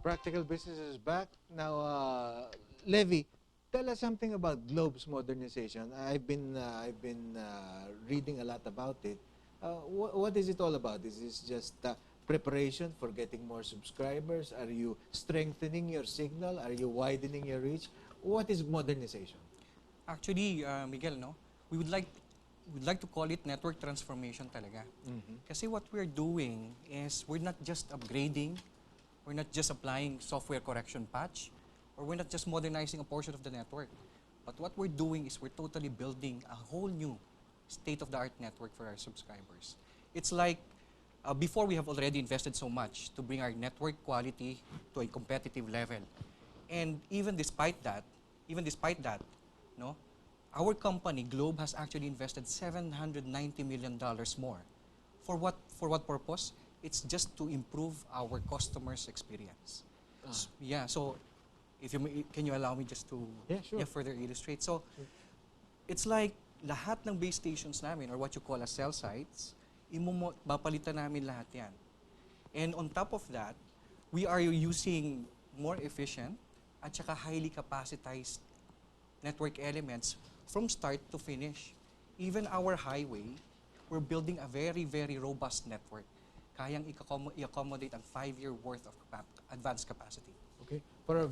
Practical Business is back. Now, Levi, tell us something about Globe's modernization. I've been reading a lot about it. What is it all about? Is this just preparation for getting more subscribers? Are you strengthening your signal? Are you widening your reach? What is modernization? Actually, Miguel, no, we would like to call it network transformation talaga. Kasi what we're doing is we're not just upgrading, we're not just applying software correction patch, or we're not just modernizing a portion of the network. But what we're doing is we're totally building a whole new state-of-the-art network for our subscribers. It's like before we have already invested so much to bring our network quality to a competitive level. And even despite that, no, our company, Globe, has actually invested $790 million more. For what purpose? It's just to improve our customers' experience. Yeah, so can you allow me just to further illustrate? So it's like lahat ng base stations namin, or what you call as cell sites, papalitan namin lahat yan. And on top of that, we are using more efficient at saka highly capacitized network elements from start to finish. Even our highway, we're building a very, very robust network. Kayang i-accommodate ang 5-year worth of advanced capacity. Okay. For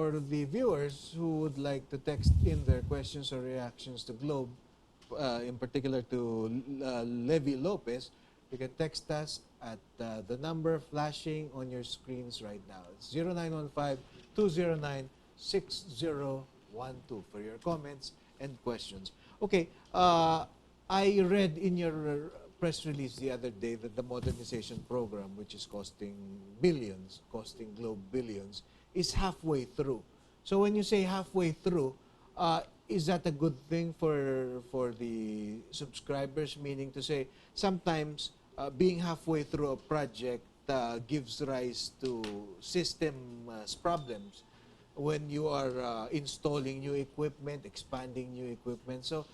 the viewers who would like to text in their questions or reactions to Globe, in particular to Levi Lopez, you can text us at the number flashing on your screens right now. It's 0915-209-6012 for your comments and questions. Okay, I read in your press release the other day that the modernization program, which is costing billions, costing Globe billions, is halfway through. So when you say halfway through, is that a good thing for the subscribers? Meaning to say, sometimes being halfway through a project gives rise to systems problems when you are installing new equipment, expanding new equipment. So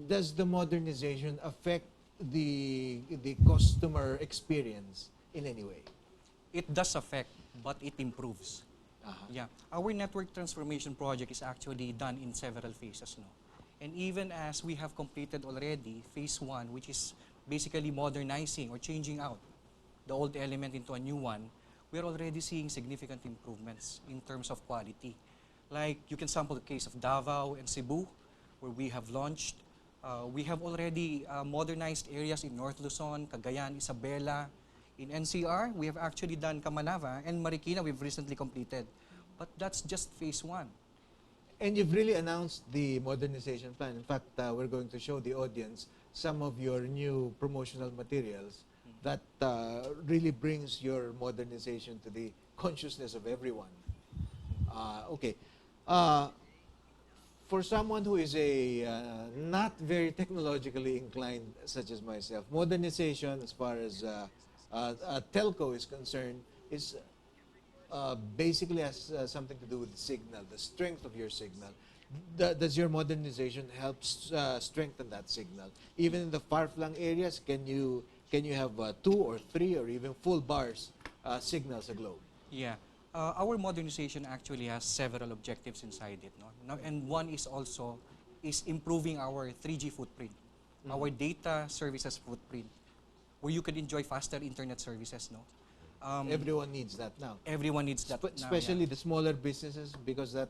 does the modernization affect the customer experience in any way? It does affect, but it improves. Yeah, our network transformation project is actually done in several phases, no? And even as we have completed already phase 1, which is basically modernizing or changing out the old element into a new one, we're already seeing significant improvements in terms of quality. Like you can sample the case of Davao and Cebu, where we have launched. We have already modernized areas in North Luzon, Cagayan, Isabela. In NCR, we have actually done Kamanava, and Marikina we've recently completed. But that's just phase 1. And you've really announced the modernization plan. In fact, we're going to show the audience some of your new promotional materials that really brings your modernization to the consciousness of everyone. Okay. For someone who is not very technologically inclined, such as myself, modernization, as far as telco is concerned, is basically has something to do with the signal, the strength of your signal. Does your modernization help strengthen that signal? Even in the far-flung areas, can you have 2 or 3 or even full bars signals a Globe? Yeah. Our modernization actually has several objectives inside it, no? And one is also improving our 3G footprint, our data services footprint, where you can enjoy faster internet services, no? Everyone needs that now. Everyone needs that now, especially the smaller businesses, because that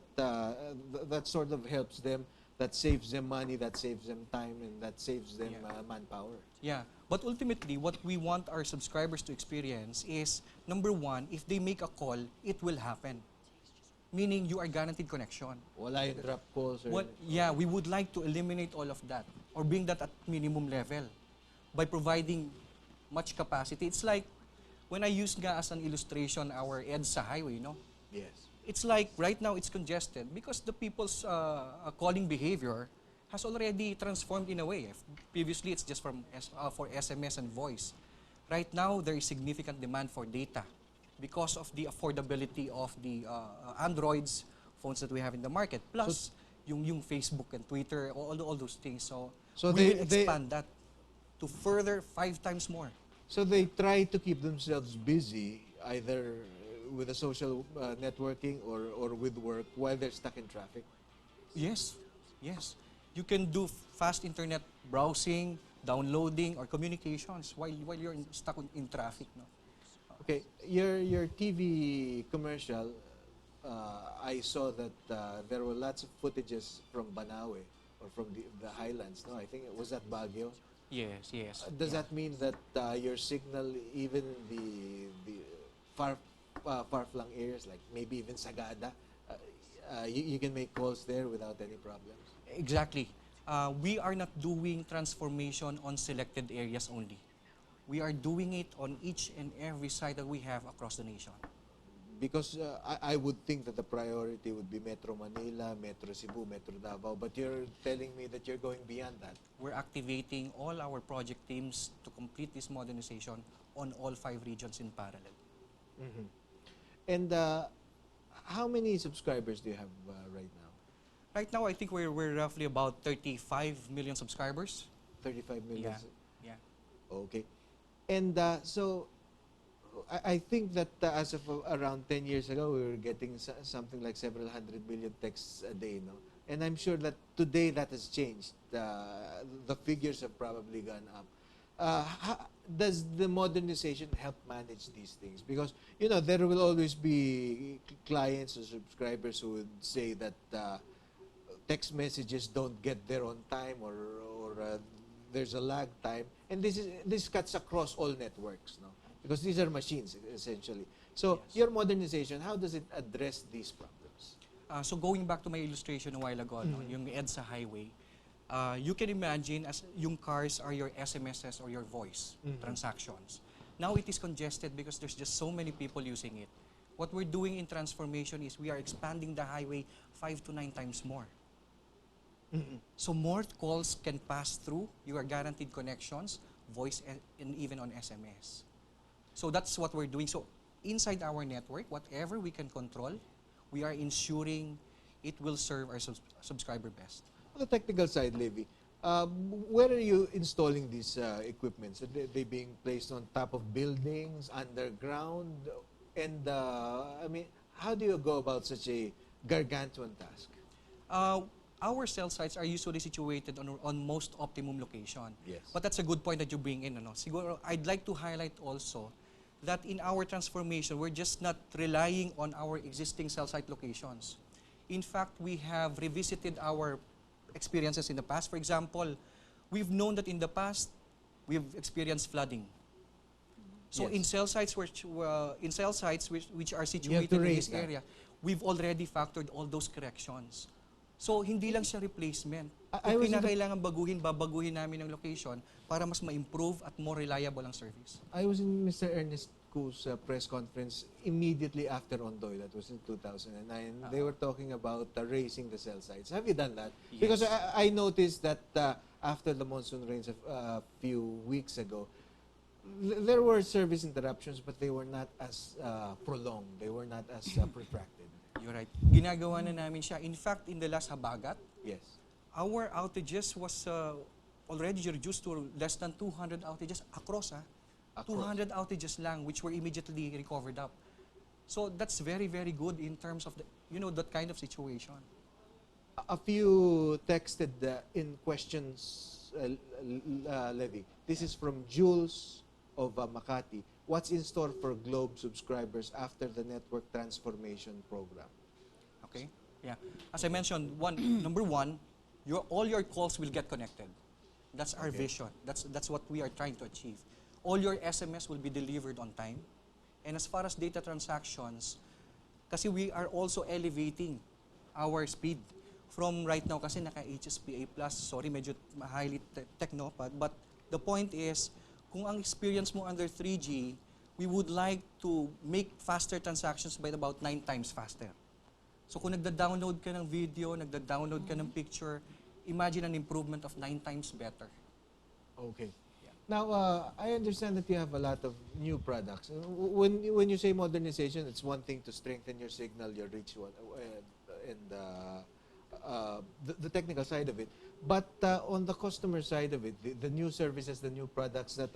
sort of helps them. That saves them money, that saves them time, and that saves them manpower. Yeah, but ultimately, what we want our subscribers to experience is, number 1, if they make a call, it will happen. Meaning, you are guaranteed connection. Wala yung drop calls. Yeah, we would like to eliminate all of that, or bring that at minimum level by providing much capacity. It's like, when I use nga as an illustration our EDSA highway, no? Yes. It's like right now it's congested because the people's calling behavior has already transformed in a way. Previously, it's just for SMS and voice. Right now, there is significant demand for data because of the affordability of the Androids phones that we have in the market. Plus, yung Facebook and Twitter, all those things. So we will expand that to further 5 times more. So they try to keep themselves busy, either with the social networking or with work while they're stuck in traffic? Yes, yes. You can do fast internet browsing, downloading, or communications while you're stuck in traffic. No? Okay, your TV commercial, I saw that there were lots of footages from Banawe or from the highlands. No, I think it was that Baguio. Yes, yes. Does yeah. that mean that your signal, even the far far-flung areas like maybe even Sagada, you can make calls there without any problems? Exactly. We are not doing transformation on selected areas only. We are doing it on each and every site that we have across the nation. Because I would think that the priority would be Metro Manila, Metro Cebu, Metro Davao, but you're telling me that you're going beyond that. We're activating all our project teams to complete this modernization on all 5 regions in parallel. Mm-hmm. And how many subscribers do you have right now? Right now, I think we're roughly about 35 million subscribers. 35 million? Yeah. Okay. And so I think that as of around 10 years ago, we were getting something like several hundred million texts a day, no? And I'm sure that today that has changed. The figures have probably gone up. Does the modernization help manage these things? Because, you know, there will always be clients or subscribers who would say that text messages don't get there on time or there's a lag time. And this cuts across all networks, no? Because these are machines, essentially. So Yes. your modernization, how does it address these problems? So going back to my illustration a while ago, no, yung EDSA highway, you can imagine as yung cars are your SMSs or your voice transactions. Now it is congested because there's just so many people using it. What we're doing in transformation is we are expanding the highway 5 to 9 times more. So more calls can pass through. You are guaranteed connections, voice, and even on SMS. So that's what we're doing. So inside our network, whatever we can control, we are ensuring it will serve our subscriber best. On the technical side, Levi, where are you installing these equipments? Are they being placed on top of buildings, underground? And I mean, how do you go about such a gargantuan task? Our cell sites are usually situated on most optimum location. Yes. But that's a good point that you bring in. Ano? Siguro, I'd like to highlight also that in our transformation, we're just not relying on our existing cell site locations. In fact, we have revisited our experiences in the past. For example, we've known that in the past, we've experienced flooding. So Yes. in cell sites which are situated in raise this that. area, we've already factored all those corrections. So hindi lang siya replacement. I Kung was in the- kinakailangan babaguhin namin ang location para mas ma-improve at more reliable ang service. I was in Mr. Ernest Ku's press conference immediately after Ondoy. That was in 2009. They were talking about raising the cell sites. Have you done that? Yes. Because I noticed that after the monsoon rains a few weeks ago, there were service interruptions, but they were not as prolonged. They were not as protracted. You're right. Ginagawa na namin siya. In fact, in the last habagat, Yes. our outages was already reduced to less than 200 outages across. Across. 200 outages lang, which were immediately recovered up. So that's very, very good in terms of that kind of situation. A few texted in questions, Levi. This is from Jules of Makati. What's in store for Globe subscribers after the network transformation program? Okay? Yeah. As I mentioned, number one, all your calls will get connected. That's our Okay. vision. That's what we are trying to achieve. All your SMS will be delivered on time. And as far as data transactions, kasi we are also elevating our speed. From right now, kasi naka-HSPA+, sorry, medyo highly techno, but the point is, kung ang experience mo under 3G, we would like to make faster transactions by about 9 times faster. So kung nagda-download ka ng video, nagda-download ka ng picture, imagine an improvement of 9 times better. Okay. Now, I understand that you have a lot of new products. When you say modernization, it's one thing to strengthen your signal, your reach, and the technical side of it. But on the customer side of it, the new services, the new products that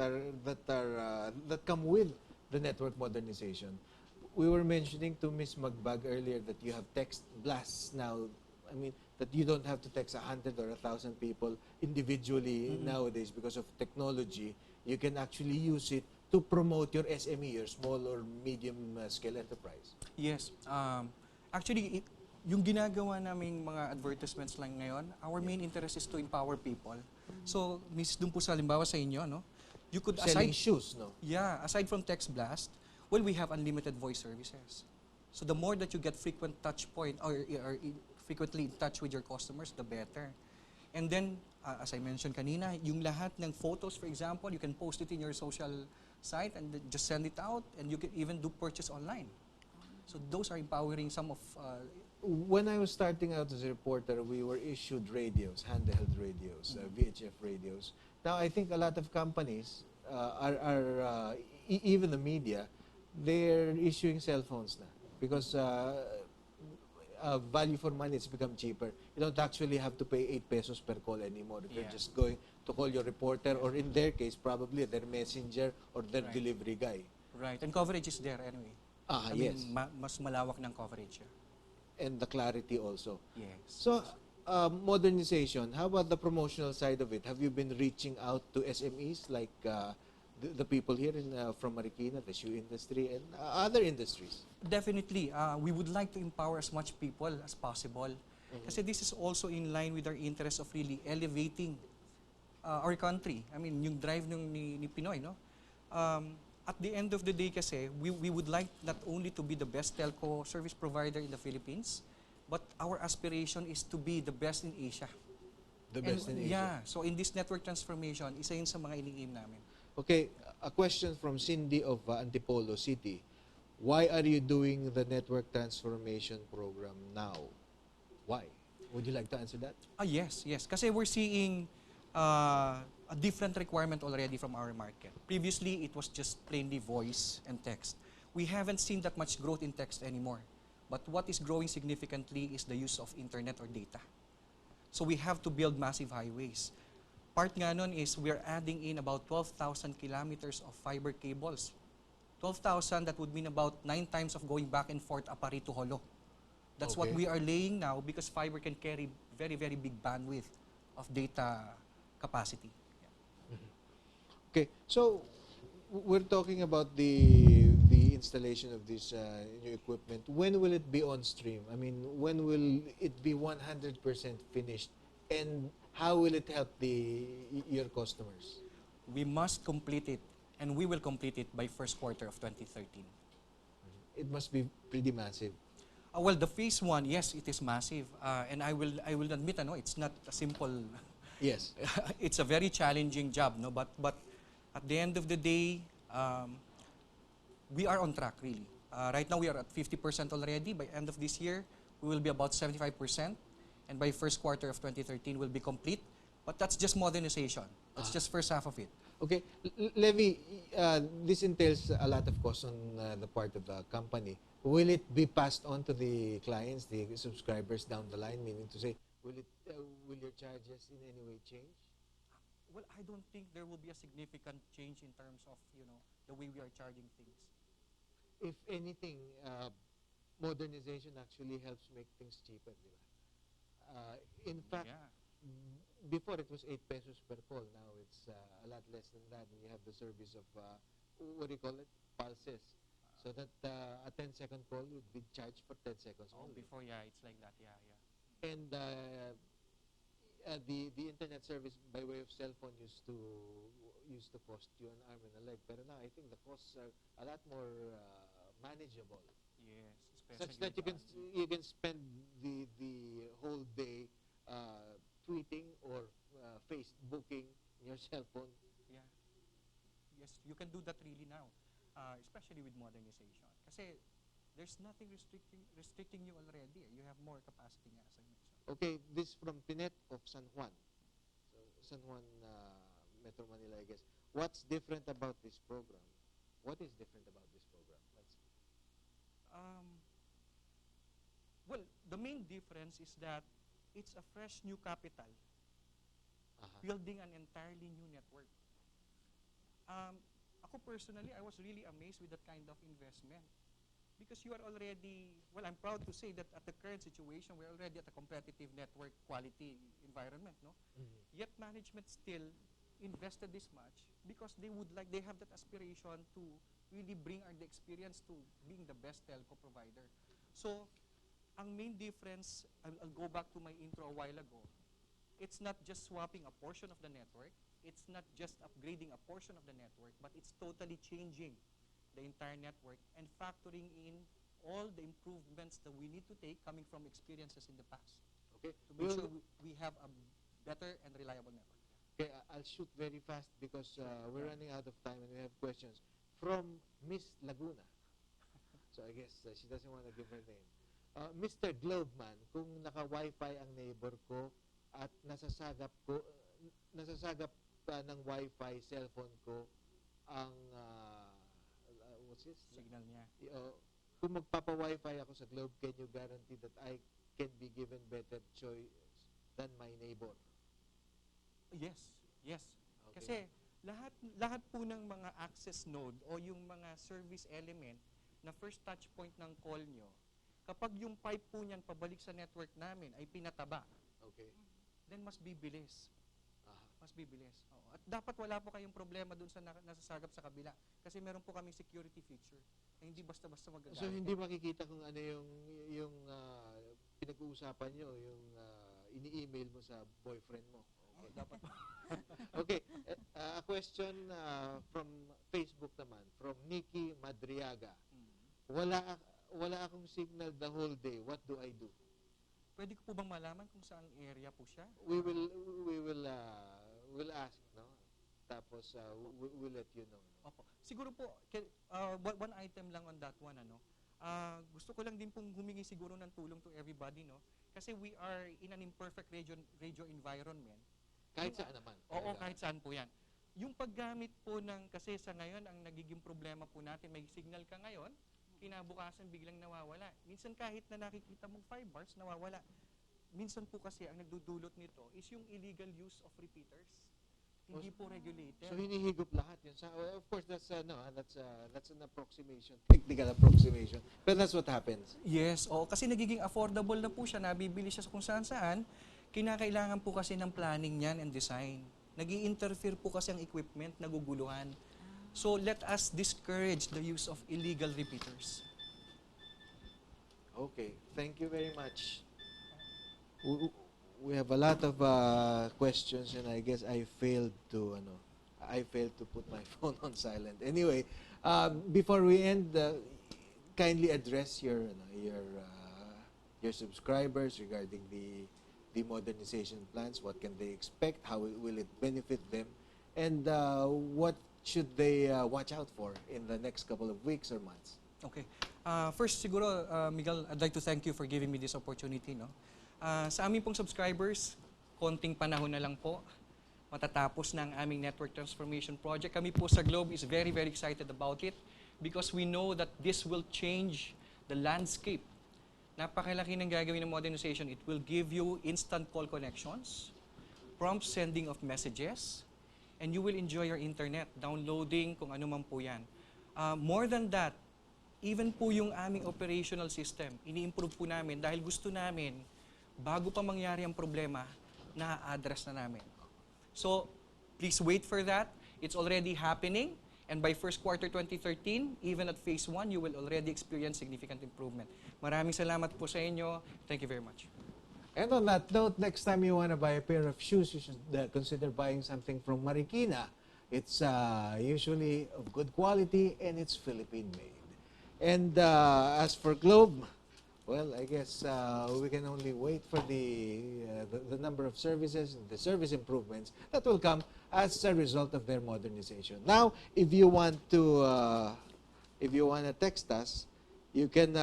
come with the network modernization, we were mentioning to Miss Magbag earlier that you have text blasts now. I mean, that you don't have to text 100 or 1,000 people individually nowadays because of technology. You can actually use it to promote your SME, your small or medium scale enterprise. Yes. Actually, yung ginagawa naming mga advertisements lang ngayon, our main interest is to empower people. So, miss dun po sa halimbawa sa inyo, no? You could Selling shoes, no? Yeah, aside from text blast, well, we have unlimited voice services. So the more that you get frequent touch point or frequently in touch with your customers, the better. And then, as I mentioned kanina, yung lahat ng photos, for example, you can post it in your social site and then just send it out, and you can even do purchase online. So those are empowering some of... when I was starting out as a reporter, we were issued radios, handheld radios, VHF radios. Now, I think a lot of companies even the media, they're issuing cell phones now because value for money has become cheaper. You don't actually have to pay 8 pesos per call anymore. If you're just going to call your reporter, or in their case, probably their messenger or their delivery guy. Right, and coverage is there anyway. I yes. mean, mas malawak ng coverage. And the clarity also. Yes. So, modernization, how about the promotional side of it? Have you been reaching out to SMEs like the people here from Marikina, the shoe industry, and other industries? Definitely. We would like to empower as much people as possible. Kasi this is also in line with our interest of really elevating our country. I mean, yung drive ni Pinoy, no? At the end of the day kasi, we would like not only to be the best telco service provider in the Philippines, but our aspiration is to be the best in Asia. The best in Asia. Yeah. So in this network transformation, isa yun sa mga ini-aim namin. Okay, a question from Cindy of Antipolo City. Why are you doing the network transformation program now? Why? Would you like to answer that? Yes. Kasi we're seeing a different requirement already from our market. Previously, it was just plainly voice and text. We haven't seen that much growth in text anymore. But what is growing significantly is the use of internet or data. So we have to build massive highways. Part nga nun is we're adding in about 12,000 kilometers of fiber cables. 12,000, that would mean about 9 times of going back and forth Apari to Holo. That's what we are laying now because fiber can carry very, very big bandwidth of data capacity. Okay, so we're talking about the installation of this new equipment. When will it be on stream? I mean, when will it be 100% finished? And how will it help your customers? We must complete it, and we will complete it by first quarter of 2013. It must be pretty massive. Well, the phase 1, yes, it is massive. And I will admit, it's not a simple... Yes. It's a very challenging job, no? But at the end of the day, we are on track, really. Right now, we are at 50% already. By end of this year, we will be about 75%. And by first quarter of 2013, we'll be complete. But that's just modernization. That's just first half of it. Okay. Levy, this entails a lot of costs on the part of the company. Will it be passed on to the clients, the subscribers down the line? Meaning to say, will your charges in any way change? Well, I don't think there will be a significant change in terms of, the way we are charging things. If anything, modernization actually helps make things cheaper, di ba? In fact, before it was 8 pesos per call. Now it's a lot less than that. And you have the service of, what do you call it? Pulses. So that a 10-second call would be charged for 10 seconds only. Before, it's like that, And the internet service by way of cell phone used to cost you an arm and a leg. But now I think the costs are a lot more manageable. Yes, Such that you can spend the whole day tweeting or Facebooking your cell phone. Yeah. Yes, you can do that really now, especially with modernization. Kasi there's nothing restricting you already. You have more capacity nga, as I mentioned. Okay, this from Pinet of San Juan. So, San Juan, Metro Manila, I guess. What's different about this program? What is different about this program? Well, the main difference is that it's a fresh new capital building an entirely new network. Ako personally, I was really amazed with that kind of investment. because you are already, well, I'm proud to say that at the current situation, we're already at a competitive network quality environment, no? Yet management still invested this much because they have that aspiration to really bring the experience to being the best telco provider. So, ang main difference, I'll go back to my intro a while ago, it's not just swapping a portion of the network, it's not just upgrading a portion of the network, but it's totally changing the entire network and factoring in all the improvements that we need to take coming from experiences in the past. Okay. To make sure we have a better and reliable network. Okay, I'll shoot very fast because we're running out of time and we have questions from Miss Laguna. So I guess she doesn't want to give her name. Mr. Globeman, kung naka-Wi-Fi ang neighbor ko at nasasagap ng Wi-Fi cellphone ko ang what's this? Signal niya. Kung magpapa-Wi-Fi ako sa Globe, can you guarantee that I can be given better choice than my neighbor? Yes, yes. Okay. Kasi lahat po ng mga access node o yung mga service element na first touch point ng call nyo, kapag yung pipe po niyan pabalik sa network namin ay pinataba, okay, then mas bibilis. Mas bibilis. Oo. At dapat wala po kayong problema dun sa nasasagap sa kabila. Kasi meron po kaming security feature na hindi basta-basta magagamit. So hindi makikita kung ano yung pinag-uusapan nyo, yung ini-email mo sa boyfriend mo. Okay. Dapat po. Okay. A question from Facebook naman, from Nikki Madriaga. Wala akong signal the whole day. What do I do? Pwede ko po bang malaman kung saang area po siya? We'll ask, no? Tapos we'll let you know. Opo. Siguro po one item lang on that one, ano. Gusto ko lang din pong humingi siguro ng tulong to everybody, no? Kasi we are in an imperfect radio environment. Kahit saan naman. Oo, kahit saan po yan. Yung paggamit po kasi sa ngayon, ang nagiging problema po natin, may signal ka ngayon, kinabukasan biglang nawawala. Minsan kahit na nakikita mong 5 bars, nawawala. Minsan po kasi ang nagdudulot nito is yung illegal use of repeaters. Hindi po regulated. So hinihigop lahat yun. Of course, that's an approximation, technical approximation. But that's what happens. Yes, kasi nagiging affordable na po siya, nabibili siya sa kung saan-saan. Kinakailangan po kasi ng planning niyan and design. Nag-i-interfere po kasi ang equipment, naguguluhan. So let us discourage the use of illegal repeaters. Okay, thank you very much. We have a lot of questions and I guess I failed to put my phone on silent. Anyway, before we end, kindly address your subscribers regarding the modernization plans. What can they expect? How will it benefit them? And what should they watch out for in the next couple of weeks or months? Okay. First, siguro, Miguel, I'd like to thank you for giving me this opportunity. No? Sa aming pong subscribers, konting panahon na lang po, matatapos na ang aming network transformation project. Kami po sa Globe is very, very excited about it because we know that this will change the landscape. Napakalaki ng gagawin ng modernization. It will give you instant call connections, prompt sending of messages, and you will enjoy your internet, downloading kung ano man po yan. More than that, even po yung aming operational system, ini-improve po namin dahil gusto namin, bago pa mangyari ang problema, na-address na namin. So, please wait for that. It's already happening. And by first quarter 2013, even at phase 1, you will already experience significant improvement. Maraming salamat po sa inyo. Thank you very much. And on that note, next time you want to buy a pair of shoes, you should consider buying something from Marikina. It's usually of good quality and it's Philippine-made. And as for Globe, well, I guess we can only wait for the number of services and the service improvements that will come as a result of their modernization. Now, if you want to text us, you can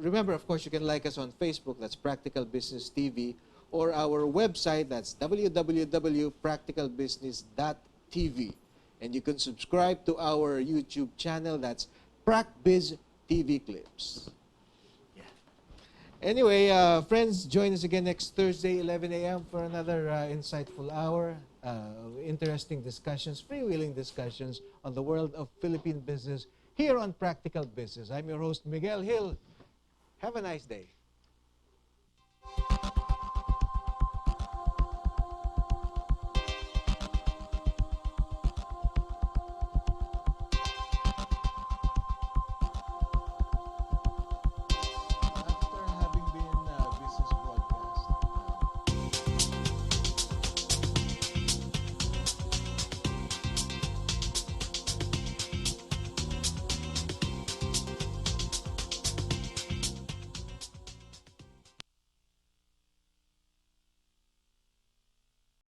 remember, of course, you can like us on Facebook. That's Practical Business TV, or our website. That's www.practicalbusiness.tv, and you can subscribe to our YouTube channel. That's PracBiz TV Clips. Anyway, friends, join us again next Thursday, 11 a.m. for another insightful hour, interesting discussions, freewheeling discussions on the world of Philippine business here on Practical Business. I'm your host, Miguel Hill. Have a nice day.